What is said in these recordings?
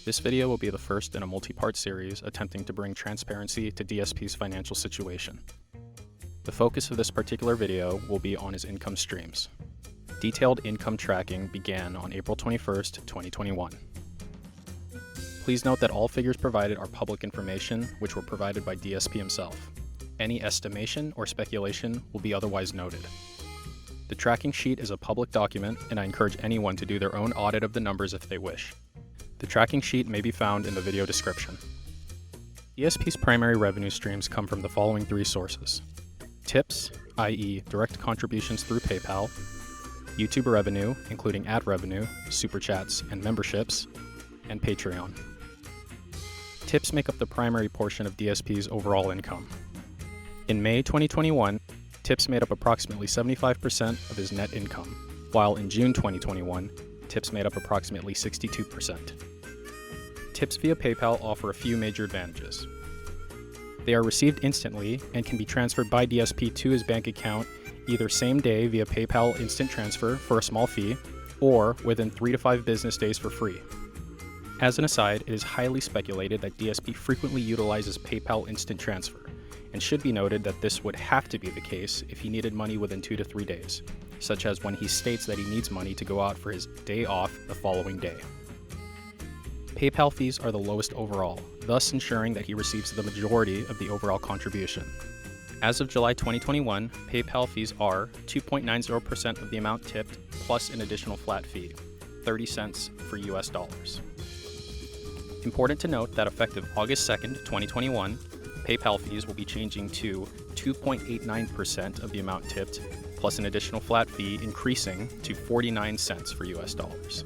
This video will be the first in a multi-part series attempting to bring transparency to DSP's financial situation. The focus of this particular video will be on his income streams. Detailed income tracking began on April 21st, 2021. Please note that all figures provided are public information, which were provided by DSP himself. Any estimation or speculation will be otherwise noted. The tracking sheet is a public document, and I encourage anyone to do their own audit of the numbers if they wish. The tracking sheet may be found in the video description. DSP's primary revenue streams come from the following three sources: tips, i.e. direct contributions through PayPal; YouTube revenue, including ad revenue, super chats, and memberships; and Patreon. Tips make up the primary portion of DSP's overall income. In May 2021, tips made up approximately 75% of his net income, while in June 2021, tips made up approximately 62%. Tips via PayPal offer a few major advantages. They are received instantly and can be transferred by DSP to his bank account either same day via PayPal Instant Transfer for a small fee, or within 3 to 5 business days for free. As an aside, it is highly speculated that DSP frequently utilizes PayPal Instant Transfer, and should be noted that this would have to be the case if he needed money within 2 to 3 days, such as when he states that he needs money to go out for his day off the following day. PayPal fees are the lowest overall, thus ensuring that he receives the majority of the overall contribution. As of July 2021, PayPal fees are 2.90% of the amount tipped plus an additional flat fee, 30 cents for US dollars. Important to note that effective August 2nd, 2021, PayPal fees will be changing to 2.89% of the amount tipped, plus an additional flat fee increasing to 49 cents for US dollars.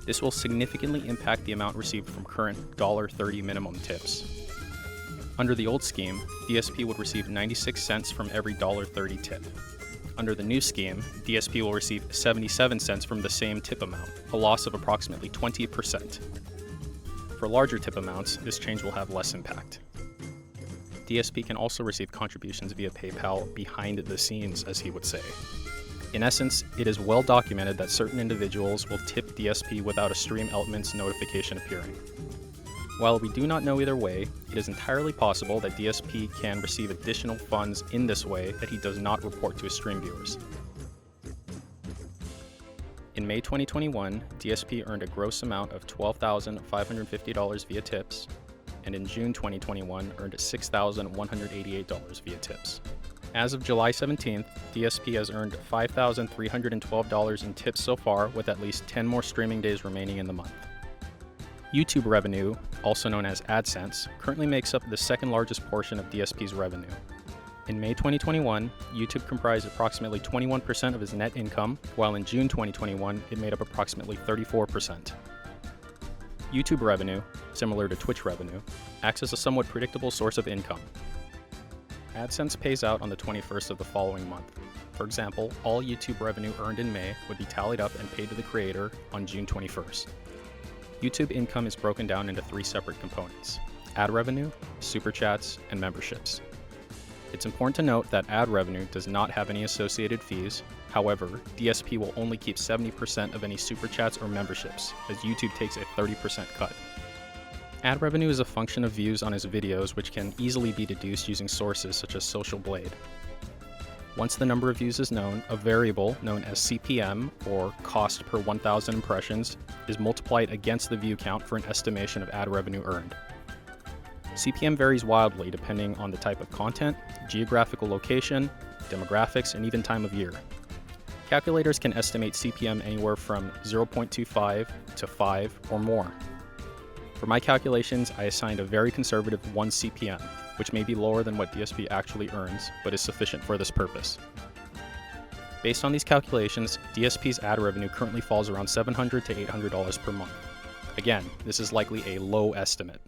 This will significantly impact the amount received from current $1.30 minimum tips. Under the old scheme, DSP would receive 96 cents from every $1.30 tip. Under the new scheme, DSP will receive 77 cents from the same tip amount, a loss of approximately 20%. For larger tip amounts, this change will have less impact. DSP can also receive contributions via PayPal behind the scenes, as he would say. In essence, it is well documented that certain individuals will tip DSP without a stream element's notification appearing. While we do not know either way, it is entirely possible that DSP can receive additional funds in this way that he does not report to his stream viewers. In May 2021, DSP earned a gross amount of $12,550 via tips, and in June 2021 earned $6,188 via tips. As of July 17th, DSP has earned $5,312 in tips so far, with at least 10 more streaming days remaining in the month. YouTube revenue, also known as AdSense, currently makes up the second largest portion of DSP's revenue. In May 2021, YouTube comprised approximately 21% of his net income, while in June 2021 it made up approximately 34%. YouTube revenue, similar to Twitch revenue, acts as a somewhat predictable source of income. AdSense pays out on the 21st of the following month. For example, all YouTube revenue earned in May would be tallied up and paid to the creator on June 21st. YouTube income is broken down into 3 separate components: ad revenue, super chats, and memberships. It's important to note that ad revenue does not have any associated fees. However, DSP will only keep 70% of any super chats or memberships, as YouTube takes a 30% cut. Ad revenue is a function of views on his videos, which can easily be deduced using sources such as Social Blade. Once the number of views is known, a variable known as CPM, or cost per 1,000 impressions, is multiplied against the view count for an estimation of ad revenue earned. CPM varies wildly depending on the type of content, geographical location, demographics, and even time of year. Calculators can estimate CPM anywhere from 0.25 to 5 or more. For my calculations, I assigned a very conservative 1 CPM, which may be lower than what DSP actually earns, but is sufficient for this purpose. Based on these calculations, DSP's ad revenue currently falls around $700 to $800 per month. Again, this is likely a low estimate.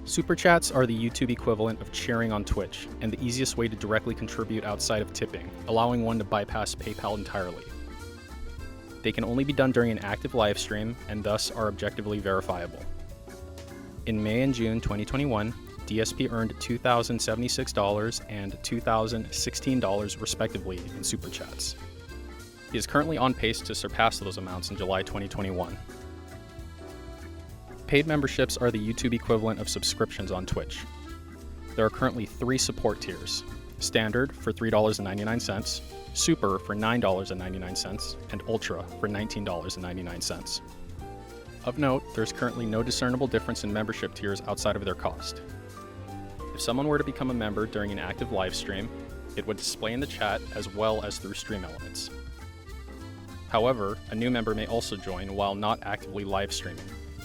Super chats are the YouTube equivalent of cheering on Twitch, and the easiest way to directly contribute outside of tipping, allowing one to bypass PayPal entirely. They can only be done during an active live stream and thus are objectively verifiable. In May and June 2021, DSP earned $2,076 and $2,016 respectively in super chats. He is currently on pace to surpass those amounts in July 2021. Paid memberships are the YouTube equivalent of subscriptions on Twitch. There are currently 3 support tiers: Standard for $3.99, Super for $9.99, and Ultra for $19.99. Of note, there's currently no discernible difference in membership tiers outside of their cost. If someone were to become a member during an active live stream, it would display in the chat as well as through stream elements. However, a new member may also join while not actively live streaming,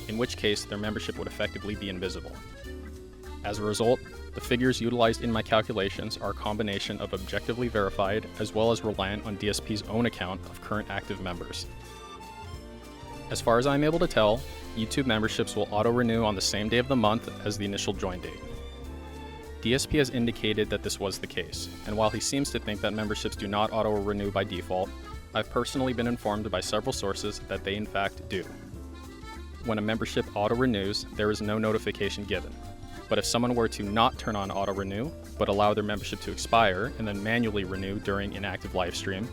in which case their membership would effectively be invisible. As a result, the figures utilized in my calculations are a combination of objectively verified as well as reliant on DSP's own account of current active members. As far as I'm able to tell, YouTube memberships will auto-renew on the same day of the month as the initial join date. DSP has indicated that this was the case, and while he seems to think that memberships do not auto-renew by default, I've personally been informed by several sources that they in fact do. When a membership auto-renews, there is no notification given. But if someone were to not turn on auto-renew, but allow their membership to expire and then manually renew during an active live stream,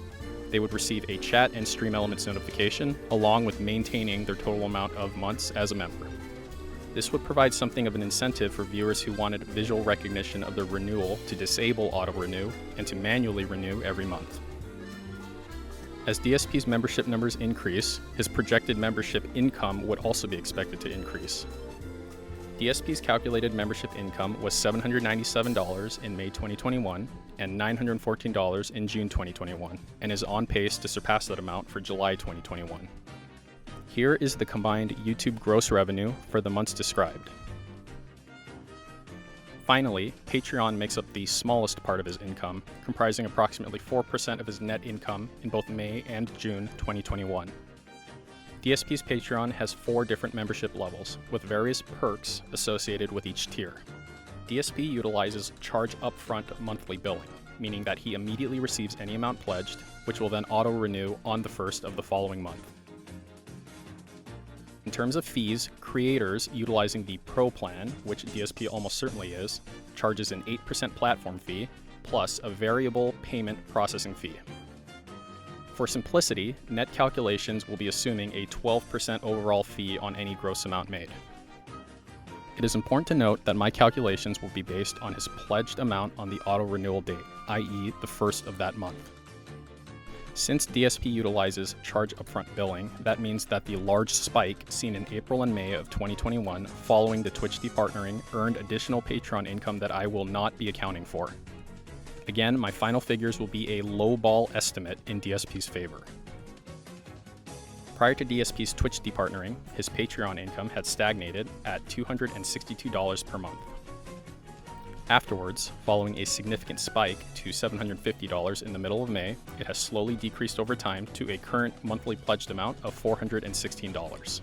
they would receive a chat and stream elements notification, along with maintaining their total amount of months as a member. This would provide something of an incentive for viewers who wanted visual recognition of their renewal to disable auto-renew and to manually renew every month. As DSP's membership numbers increase, his projected membership income would also be expected to increase. DSP's calculated membership income was $797 in May 2021 and $914 in June 2021, and is on pace to surpass that amount for July 2021. Here is the combined YouTube gross revenue for the months described. Finally, Patreon makes up the smallest part of his income, comprising approximately 4% of his net income in both May and June 2021. DSP's Patreon has 4 different membership levels, with various perks associated with each tier. DSP utilizes charge upfront monthly billing, meaning that he immediately receives any amount pledged, which will then auto-renew on the first of the following month. In terms of fees, creators utilizing the Pro plan, which DSP almost certainly is, charges an 8% platform fee, plus a variable payment processing fee. For simplicity, net calculations will be assuming a 12% overall fee on any gross amount made. It is important to note that my calculations will be based on his pledged amount on the auto-renewal date, i.e. the first of that month. Since DSP utilizes charge upfront billing, that means that the large spike seen in April and May of 2021 following the Twitch departnering earned additional Patreon income that I will not be accounting for. Again, my final figures will be a lowball estimate in DSP's favor. Prior to DSP's Twitch departnering, his Patreon income had stagnated at $262 per month. Afterwards, following a significant spike to $750 in the middle of May, it has slowly decreased over time to a current monthly pledged amount of $416.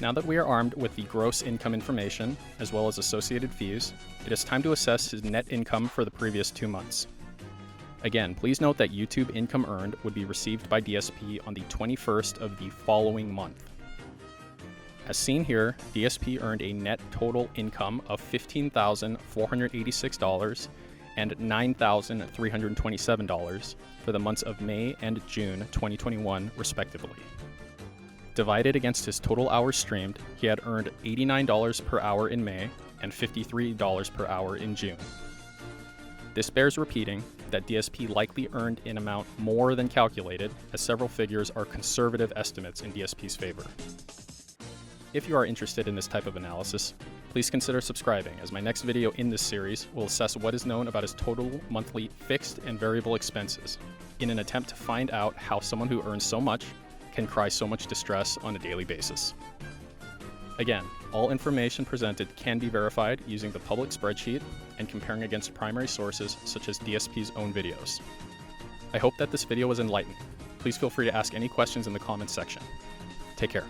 Now that we are armed with the gross income information, as well as associated fees, it is time to assess his net income for the previous 2 months. Again, please note that YouTube income earned would be received by DSP on the 21st of the following month. As seen here, DSP earned a net total income of $15,486 and $9,327 for the months of May and June 2021, respectively. Divided against his total hours streamed, he had earned $89 per hour in May and $53 per hour in June. This bears repeating that DSP likely earned an amount more than calculated, as several figures are conservative estimates in DSP's favor. If you are interested in this type of analysis, please consider subscribing, as my next video in this series will assess what is known about his total monthly fixed and variable expenses, in an attempt to find out how someone who earns so much can cry so much distress on a daily basis. Again, all information presented can be verified using the public spreadsheet and comparing against primary sources such as DSP's own videos. I hope that this video was enlightening. Please feel free to ask any questions in the comments section. Take care.